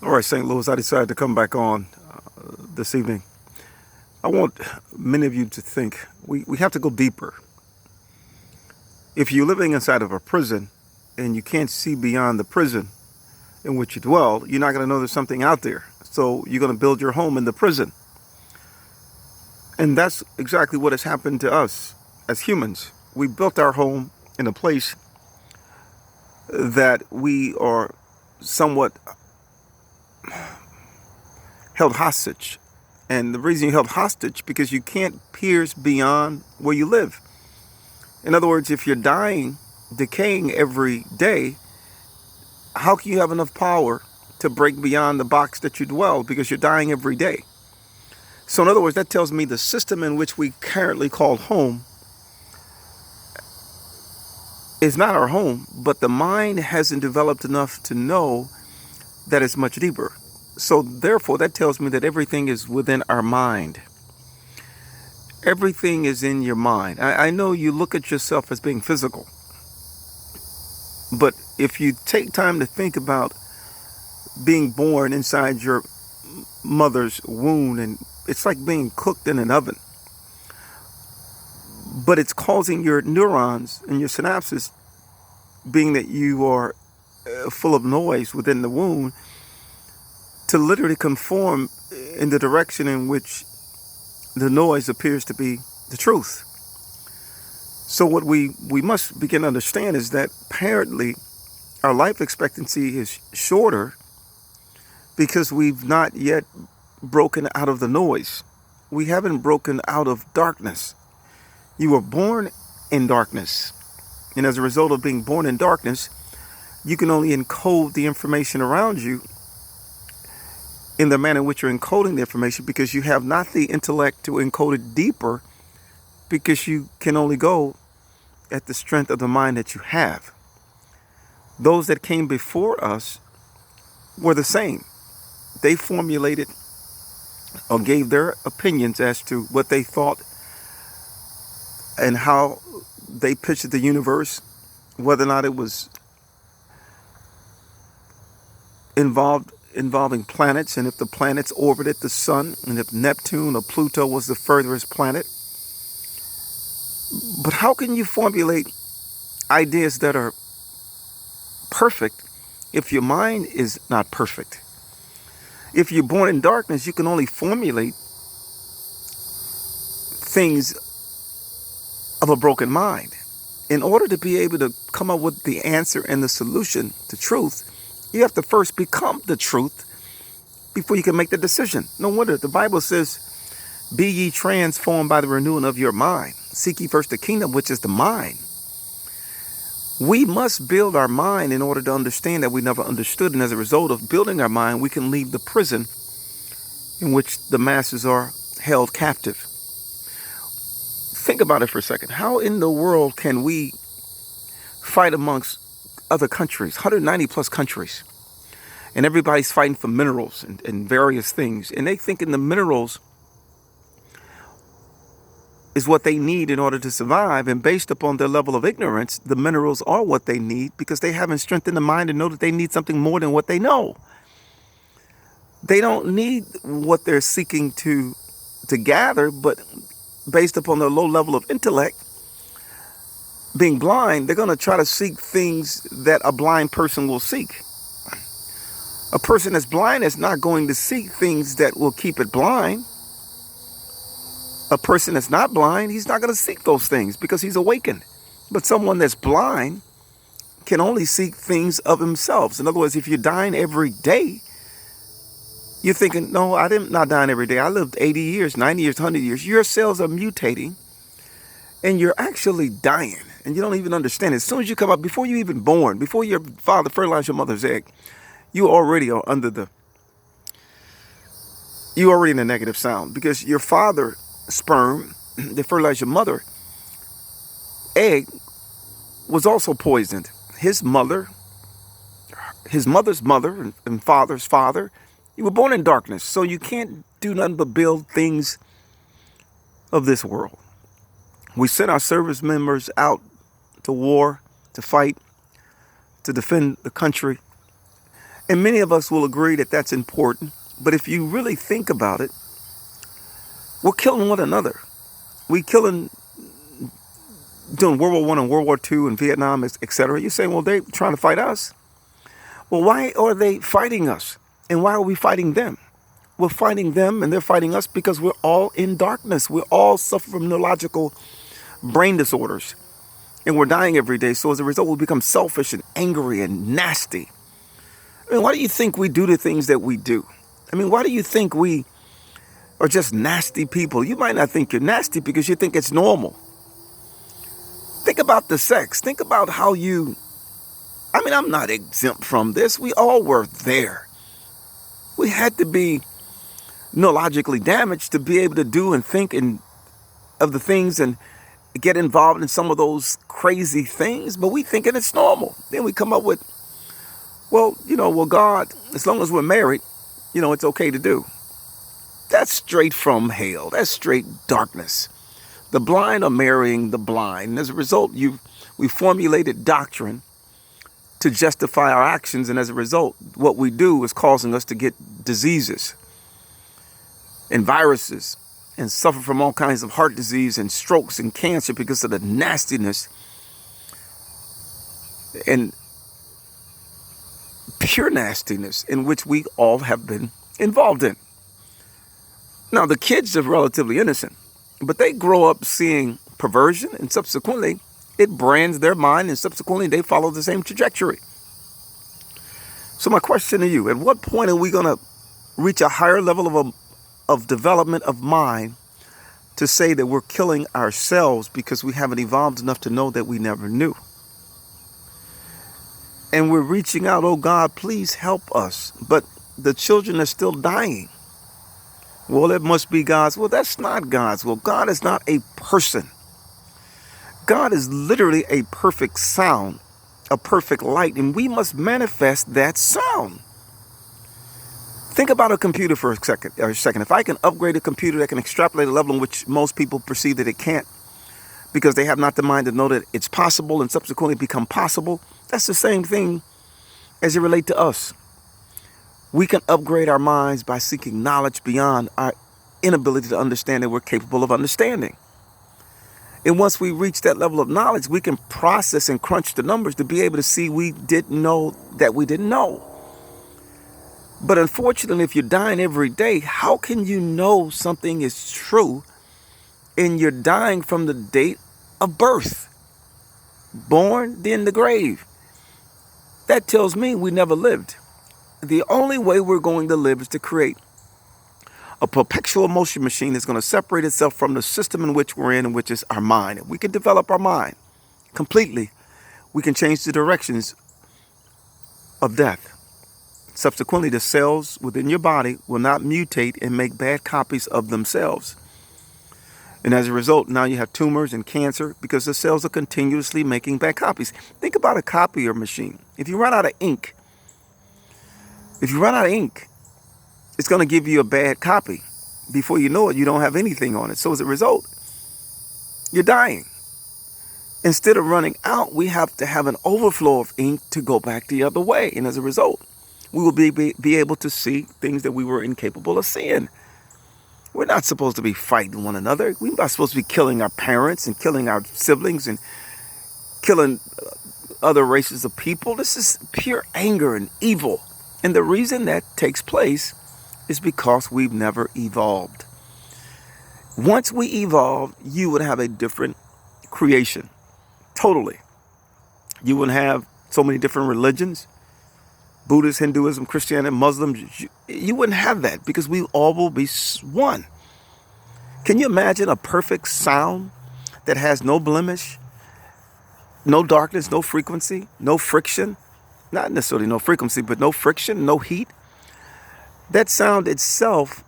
All right, St. Louis, I decided to come back on this evening. I want many of you to think we have to go deeper. If you're living inside of a prison and you can't see beyond the prison in which you dwell, you're not going to know there's something out there. So you're going to build your home in the prison. And that's exactly what has happened to us as humans. We built our home in a place that we are somewhat held hostage. And the reason you're held hostage because you can't pierce beyond where you live. In other words, if you're dying, decaying every day, how can you have enough power to break beyond the box that you dwell because you're dying every day? So in other words, that tells me the system in which we currently call home is not our home, but the mind hasn't developed enough to know that it's much deeper. So therefore, that tells me that everything is within our mind. Everything is in your mind. I know you look at yourself as being physical, but if you take time to think about being born inside your mother's womb, and it's like being cooked in an oven, but it's causing your neurons and your synapses, being that you are full of noise within the womb, to literally conform in the direction in which the noise appears to be the truth. So what we must begin to understand is that apparently our life expectancy is shorter because we've not yet broken out of the noise. We haven't broken out of darkness. You were born in darkness. And as a result of being born in darkness, you can only encode the information around you in the manner in which you're encoding the information because you have not the intellect to encode it deeper because you can only go at the strength of the mind that you have. Those that came before us were the same. They formulated or gave their opinions as to what they thought and how they pictured the universe, whether or not it was involving planets, and if the planets orbited the sun, and if Neptune or Pluto was the furthest planet. But how can you formulate ideas that are perfect if your mind is not perfect? If you're born in darkness, you can only formulate things of a broken mind. In order to be able to come up with the answer and the solution to truth, you have to first become the truth before you can make the decision. No wonder the Bible says, be ye transformed by the renewing of your mind. Seek ye first the kingdom, which is the mind. We must build our mind in order to understand that we never understood. And as a result of building our mind, we can leave the prison in which the masses are held captive. Think about it for a second. How in the world can we fight amongst other countries, 190 plus countries, and everybody's fighting for minerals and various things, and they think in the minerals is what they need in order to survive, and based upon their level of ignorance, the minerals are what they need because they haven't strengthened the mind to know that they need something more than what they know. They don't need what they're seeking to gather, but based upon their low level of intellect, being blind, they're going to try to seek things that a blind person will seek. A person that's blind is not going to seek things that will keep it blind. A person that's not blind, he's not going to seek those things because he's awakened. But someone that's blind can only seek things of themselves. In other words, if you're dying every day, you're thinking, no, I'm not dying every day. I lived 80 years, 90 years, 100 years. Your cells are mutating and you're actually dying and you don't even understand it. As soon as you come up, before you're even born, before your father fertilized your mother's egg, you already are you already in a negative sound because your father sperm that fertilized your mother egg was also poisoned. His mother's mother and father's father, you were born in darkness. So you can't do nothing but build things of this world. We sent our service members out to war, to fight, to defend the country. And many of us will agree that that's important. But if you really think about it, we're killing one another. We killing during World War I and World War II and Vietnam, etc. You're saying, well, they're trying to fight us. Well, why are they fighting us? And why are we fighting them? We're fighting them and they're fighting us because we're all in darkness. We all suffer from neurological brain disorders. And we're dying every day. So as a result, we become selfish and angry and nasty. I mean, why do you think we do the things that we do? I mean, why do you think we are just nasty people? You might not think you're nasty because you think it's normal. Think about the sex. Think about how I'm not exempt from this. We all were there. We had to be neurologically damaged to be able to do and think of the things and get involved in some of those crazy things, but we thinking it's normal. Then we come up with, well, God, as long as we're married, it's okay to do. That's straight from hell. That's straight darkness. The blind are marrying the blind. And as a result, we formulated doctrine to justify our actions. And as a result, what we do is causing us to get diseases and viruses and suffer from all kinds of heart disease and strokes and cancer because of the nastiness and pure nastiness in which we all have been involved in. Now, the kids are relatively innocent, but they grow up seeing perversion, and subsequently it brands their mind, and subsequently they follow the same trajectory. So my question to you, at what point are we going to reach a higher level of development of mind to say that we're killing ourselves because we haven't evolved enough to know that we never knew? And we're reaching out, oh God, please help us. But the children are still dying. Well, it must be God's. Well, that's not God's will. God is not a person. God is literally a perfect sound, a perfect light, and we must manifest that sound. Think about a computer for a second. If I can upgrade a computer that can extrapolate a level in which most people perceive that it can't, because they have not the mind to know that it's possible and subsequently become possible, that's the same thing as it relates to us. We can upgrade our minds by seeking knowledge beyond our inability to understand that we're capable of understanding. And once we reach that level of knowledge, we can process and crunch the numbers to be able to see we didn't know that we didn't know. But unfortunately, if you're dying every day, how can you know something is true and you're dying from the date of birth? Born, then the grave. That tells me we never lived. The only way we're going to live is to create a perpetual motion machine that's going to separate itself from the system in which we're in, which is our mind. If we can develop our mind completely, we can change the directions of death. Subsequently, the cells within your body will not mutate and make bad copies of themselves. And as a result, now you have tumors and cancer because the cells are continuously making bad copies. Think about a copier machine. If you run out of ink, it's going to give you a bad copy. Before you know it, you don't have anything on it. So as a result, you're dying. Instead of running out, we have to have an overflow of ink to go back the other way. And as a result, we will be able to see things that we were incapable of seeing. We're not supposed to be fighting one another. We're not supposed to be killing our parents and killing our siblings and killing other races of people. This is pure anger and evil. And the reason that takes place is because we've never evolved. Once we evolve, you would have a different creation. Totally. You wouldn't have so many different religions. Buddhist, Hinduism, Christianity, Muslims. You wouldn't have that because we all will be one. Can you imagine a perfect sound that has no blemish, no darkness, no frequency, no friction? Not necessarily no frequency, but no friction, no heat. That sound itself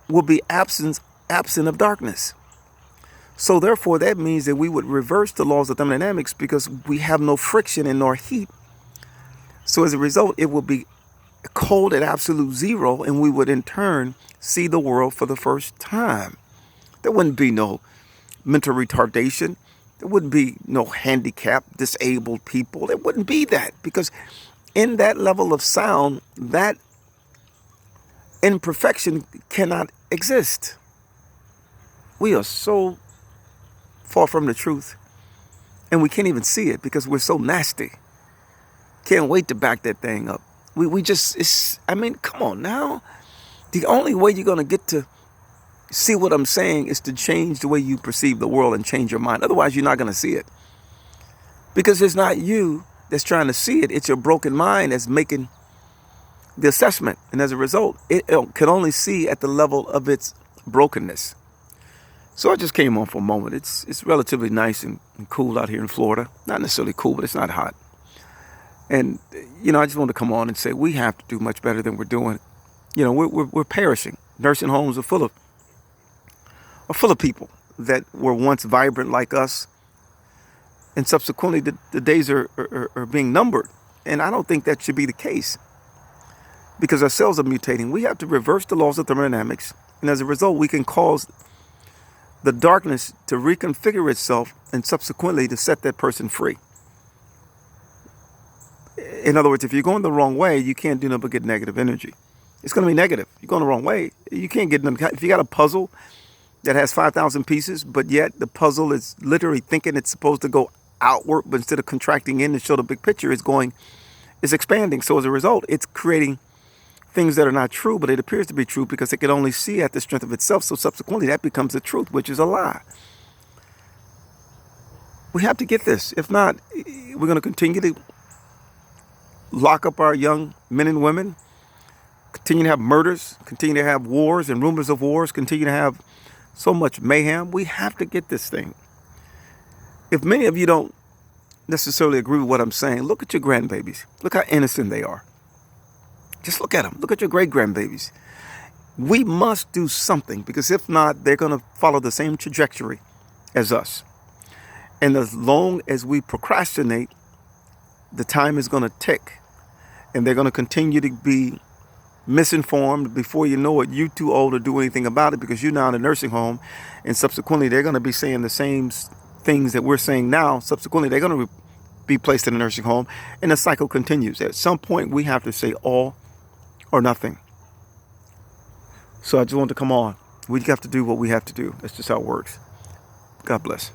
will be absent of darkness. So therefore, that means that we would reverse the laws of thermodynamics because we have no friction and nor heat. So as a result, it will be cold at absolute zero, and we would in turn see the world for the first time. There wouldn't be no mental retardation. There wouldn't be no handicapped, disabled people. There wouldn't be that because in that level of sound, that imperfection cannot exist. We are so far from the truth, and we can't even see it because we're so nasty. Can't wait to back that thing up. We just, I mean, come on now. The only way you're going to get to see what I'm saying is to change the way you perceive the world and change your mind. Otherwise, you're not going to see it. Because it's not you that's trying to see it. It's your broken mind that's making the assessment. And as a result, it can only see at the level of its brokenness. So I just came on for a moment. It's relatively nice and cool out here in Florida. Not necessarily cool, but it's not hot. And, I just want to come on and say we have to do much better than we're doing. We're perishing. Nursing homes are full of people that were once vibrant like us. And subsequently, the days are being numbered. And I don't think that should be the case. Because our cells are mutating. We have to reverse the laws of thermodynamics. And as a result, we can cause the darkness to reconfigure itself and subsequently to set that person free. In other words, if you're going the wrong way, you can't do nothing but get negative energy. It's going to be negative. You're going the wrong way. You can't get them. If you got a puzzle that has 5,000 pieces, but yet the puzzle is literally thinking it's supposed to go outward, but instead of contracting in to show the big picture, it's expanding. So as a result, it's creating things that are not true, but it appears to be true because it can only see at the strength of itself. So subsequently, that becomes the truth, which is a lie. We have to get this. If not, we're going to continue to lock up our young men and women, continue to have murders, continue to have wars and rumors of wars, continue to have so much mayhem. We have to get this thing. If many of you don't necessarily agree with what I'm saying, look at your grandbabies. Look how innocent they are. Just look at them. Look at your great-grandbabies. We must do something because if not, they're going to follow the same trajectory as us. And as long as we procrastinate, the time is going to tick. And they're going to continue to be misinformed. Before you know it, you're too old to do anything about it because you're now in a nursing home. And subsequently, they're going to be saying the same things that we're saying now. Subsequently, they're going to be placed in a nursing home. And the cycle continues. At some point, we have to say all or nothing. So I just want to come on. We have to do what we have to do. That's just how it works. God bless.